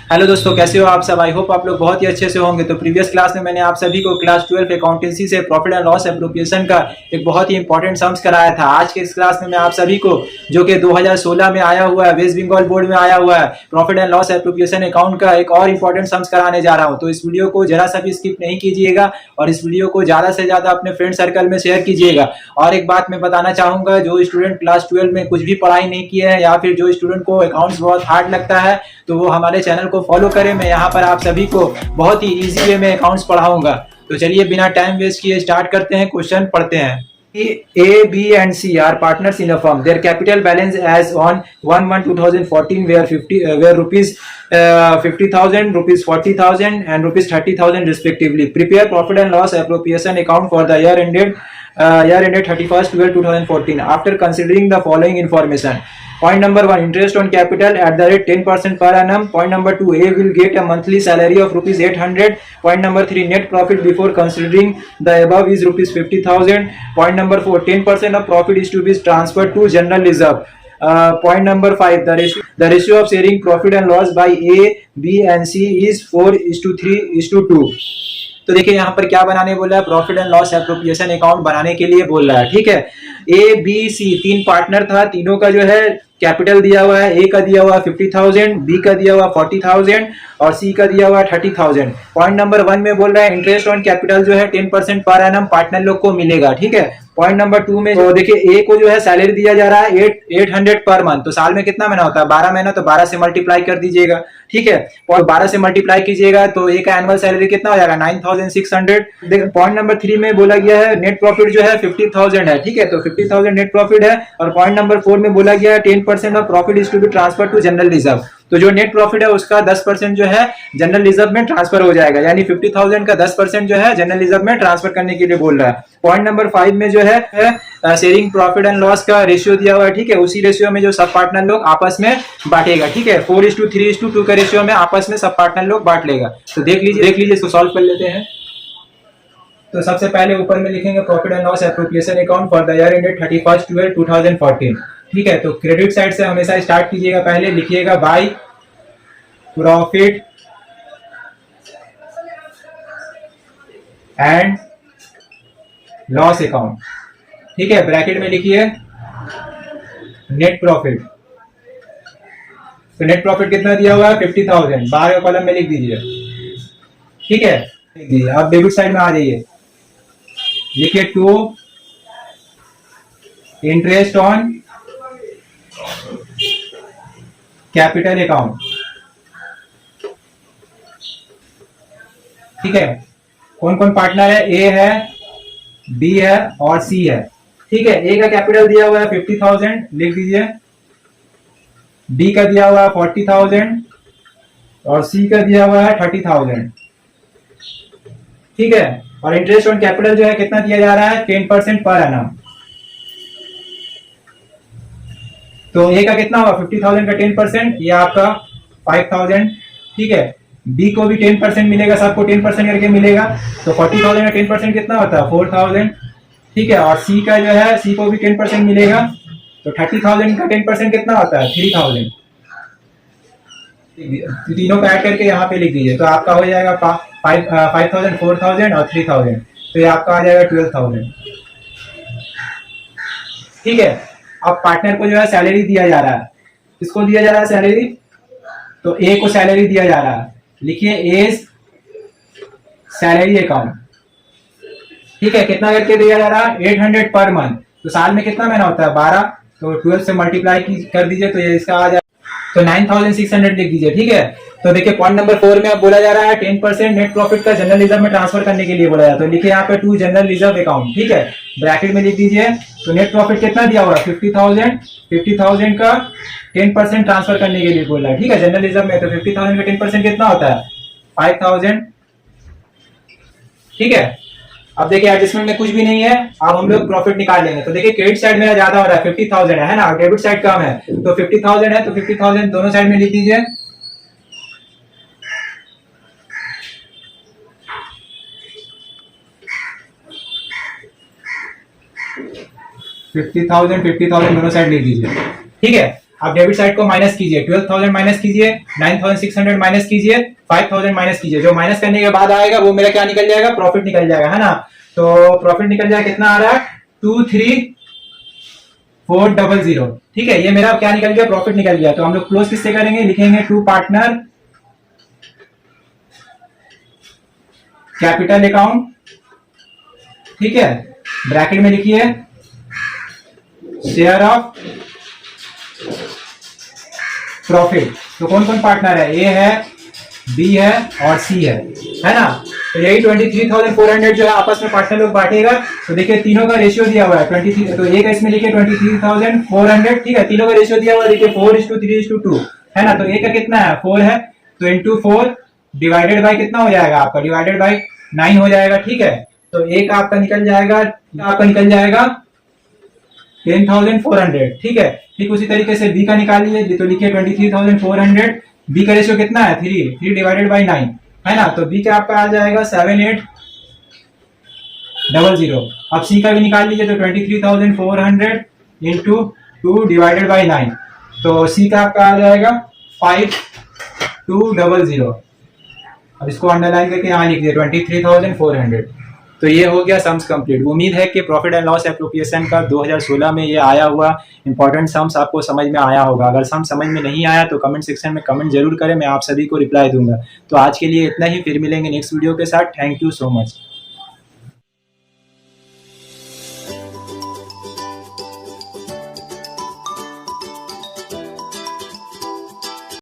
Hello दोस्तों, कैसे हो आप सब। आई होप आप लोग बहुत ही अच्छे से होंगे। तो प्रीवियस क्लास में मैंने आप सभी को क्लास 12 अकाउंटेंसी से प्रॉफिट एंड लॉस एप्रोप्रिएशन का एक बहुत ही इंपॉर्टेंट सम्स कराया था। आज के इस क्लास में मैं आप सभी को, जो कि 2016 में आया हुआ है, वेस्ट बंगाल बोर्ड में आया हुआ है, profit and loss appropriation account का एक और इंपॉर्टेंट सम्स कराने जा रहा हूँ। तो इस वीडियो को जरा सा भी स्किप नहीं कीजिएगा और इस वीडियो को ज्यादा से ज्यादा अपने फ्रेंड सर्कल में शेयर कीजिएगा। और एक बात मैं बताना चाहूंगा, जो स्टूडेंट क्लास 12 में कुछ भी पढ़ाई नहीं किया है या फिर जो स्टूडेंट को अकाउंट्स बहुत हार्ड लगता है, तो वो हमारे चैनल को फॉलो करें। मैं यहाँ पर आप सभी को बहुत ही इजी वे में अकाउंट्स पढ़ाऊंगा। तो चलिए बिना टाइम वेस्ट किए स्टार्ट करते हैं, क्वेश्चन पढ़ते हैं। A, B and C are partners in a firm. Their capital balance as on 1/1/2014 were rupees 50,000, rupees 40,000 and rupees 30,000 respectively. Prepare profit and loss appropriation account for the year ended 31st/12/2014 after considering the following information. Point number 1, interest on capital at the rate 10% per annum. Point number 2, A will get a monthly salary of rupees 800. Point number 3, net profit before considering the above is rupees 50,000. Point number 4, 10% of profit is to be transferred to general reserve. Point number 5, the ratio of sharing profit and loss by A, B and C is 4:3:2. तो देखिए यहाँ पर क्या बनाने बोला है, profit and loss appropriation account बनाने के लिए बोल रहा है। ठीक है, ए बी सी तीन पार्टनर था, तीनों का जो है कैपिटल दिया हुआ है। ए का दिया हुआ 50,000, बी का दिया हुआ 40,000 और सी का दिया हुआ 30,000। पॉइंट नंबर 1 में बोल रहा है इंटरेस्ट ऑन कैपिटल जो है 10% पर एनम पार्टनर लोग को मिलेगा। ठीक है, पॉइंट नंबर 2 में तो देखिए ए को जो है सैलरी दिया जा रहा है 800 पर मंथ। तो साल में कितना महीना होता है, 12 महीना, तो 12 से मल्टीप्लाई कर दीजिएगा। ठीक है, और 12 से मल्टीप्लाई कीजिएगा तो ए का एनुअल सैलरी कितना हो जाएगा, 9,600। पॉइंट नंबर 3 में बोला गया है नेट प्रॉफिट जो है 50,000 है। ठीक है, तो 50,000 नेट प्रॉफिट है। और पॉइंट नंबर 4 में बोला गया है 10% of profit is to be transfer to general reserve. तो जो नेट प्रॉफिट है उसका 10% जो है जनरल रिजर्व में ट्रांसफर हो जाएगा, यानी 50,000 का 10% जो है जनरल रिजर्व में ट्रांसफर करने के लिए बोल रहा है। पॉइंट नंबर 5 में जो है शेयरिंग प्रॉफिट एंड लॉस का रेशियो दिया हुआ है। ठीक है, उसी रेशियो में जो सब पार्टनर लोग आपस में बांटेगा। ठीक है, 4:3:2 का रेशियो में आपस में सब पार्टनर लोग बांट लेगा। तो देख लीजिए इसको सॉल्व कर लेते हैं। तो सबसे पहले ऊपर में लिखेंगे profit and loss appropriation account for the year ended 31st/12/2014। ठीक है, तो क्रेडिट साइड से हमेशा स्टार्ट कीजिएगा। पहले लिखिएगा by profit and loss account. ठीक है, ब्रैकेट में लिखिए नेट प्रॉफिट। तो नेट प्रॉफिट कितना दिया हुआ है 50,000, बाहर के कॉलम में लिख दीजिए। ठीक है, लिख दीजिए। अब डेबिट साइड में आ जाइए, लिखिए to interest on capital account. ठीक है, कौन कौन पार्टनर है, ए है, बी है और सी है। ठीक है, ए का कैपिटल दिया हुआ है 50,000, लिख दीजिए। बी का दिया हुआ है 40,000 और सी का दिया हुआ है 30,000। ठीक है, और इंटरेस्ट ऑन कैपिटल जो है कितना दिया जा रहा है 10% पर एनम। तो ए का कितना होगा 50,000 का 10%, ये आपका 5,000। ठीक है, बी को भी 10% मिलेगा, सबको 10% करके मिलेगा। तो 40,000 का 10% कितना होता है 4,000। ठीक है, और सी का जो है सी को भी 10% मिलेगा। तो 30,000 का 10% कितना होता है 3,000। तीनों को ऐड करके यहाँ पे लिख दीजिए। तो आपका हो जाएगा 5,000, 4,000 और 3,000। तो ये आपका आ जाएगा 12,000। ठीक है, अब पार्टनर को जो है सैलरी दिया जा रहा है। किसको दिया जा रहा है सैलरी, तो ए को सैलरी दिया जा रहा है। लिखिए ए सैलरी अकाउंट। ठीक है, कितना करके दिया जा रहा है 800 पर मंथ। तो साल में कितना महीना होता है 12, तो 12 से मल्टीप्लाई कर दीजिए तो ये इसका आ जाए, तो 9,600 लिख दीजिए। ठीक है, तो देखिए पॉइंट नंबर 4 में अब बोला जा रहा है 10% नेट प्रॉफिट का जनरल रिजर्व में ट्रांसफर करने के लिए बोला जाता है। तो लिखिए यहाँ पे टू जनरल रिजर्व अकाउंट। ठीक है, ब्रैकेट में लिख दीजिए। तो नेट प्रॉफिट कितना दिया हुआ है 50,000 का 10% ट्रांसफर करने के लिए बोला है। ठीक है, जनरल रिजर्व में तो 50,000 का 10% कितना होता है 5,000। ठीक है, अब देखिए एडजस्टमेंट में कुछ भी नहीं है, अब हम लोग प्रॉफिट निकाल लेंगे। तो देखिए क्रेडिट साइड मेरा ज्यादा हो रहा है 50,000 है ना, डेबिट साइड कम है। तो 50,000 है तो 50,000 दोनों साइड में लिख दीजिए। $50,000 दोनों साइड लिख दीजिए। ठीक है, आप डेबिट साइड को माइनस कीजिए, 12,000 माइनस कीजिए, 9,600 माइनस कीजिए, 5,000 माइनस कीजिए, जो माइनस करने के बाद आएगा वो मेरा क्या निकल जाएगा, प्रॉफिट निकल जाएगा, है ना। तो प्रॉफिट निकल जाएगा, कितना आ रहा है, 23,400, ठीक है। ये मेरा क्या निकल गया, प्रॉफिट निकल गया। तो हम लोग क्लोज किससे करेंगे, लिखेंगे टू पार्टनर कैपिटल अकाउंट, ठीक है, ब्रैकेट में लिखिए शेयर ऑफ प्रॉफिट। तो कौन कौन पार्टनर है, ए है, बी है और सी है ना। तो यही 23,400 जो है आपस में पार्टनर लोग बांटेगा। तो देखिए तीनों का रेशियो दिया हुआ है 23, तो एक इसमें लिखिए 23,400, ठीक है। तीनों का रेशियो दिया हुआ है, देखिए 4:3:2 है ना। तो एक का कितना है, 4 है, तो इंटू 4 डिवाइडेड बाई कितना हो जाएगा आपका, डिवाइडेड बाई 9 हो जाएगा, ठीक है। तो एक आपका निकल जाएगा 10,400, ठीक है। ठीक उसी तरीके से बी का निकाल लीजिए, तो लिखिए 23,400, बी का रेशियो कितना है, 3 डिवाइडेड बाई 9 है ना। तो बी का आपका आ जाएगा 7800। अब सी का भी निकाल लीजिए, तो 23,400 इंटू 2 डिवाइडेड बाई 9, तो सी का आपका आ जाएगा 5200। अब इसको अंडरलाइन करके यहाँ लिख दिए 23,400। तो ये हो गया सम्स कंप्लीट। उम्मीद है कि प्रॉफिट एंड लॉस एप्रोप्रिएशन का 2016 में ये आया हुआ इंपॉर्टेंट सम्स आपको समझ में आया होगा। अगर सम समझ में नहीं आया तो कमेंट सेक्शन में कमेंट जरूर करें, मैं आप सभी को रिप्लाई दूंगा। तो आज के लिए इतना ही, फिर मिलेंगे नेक्स्ट वीडियो के साथ। Thank you so much.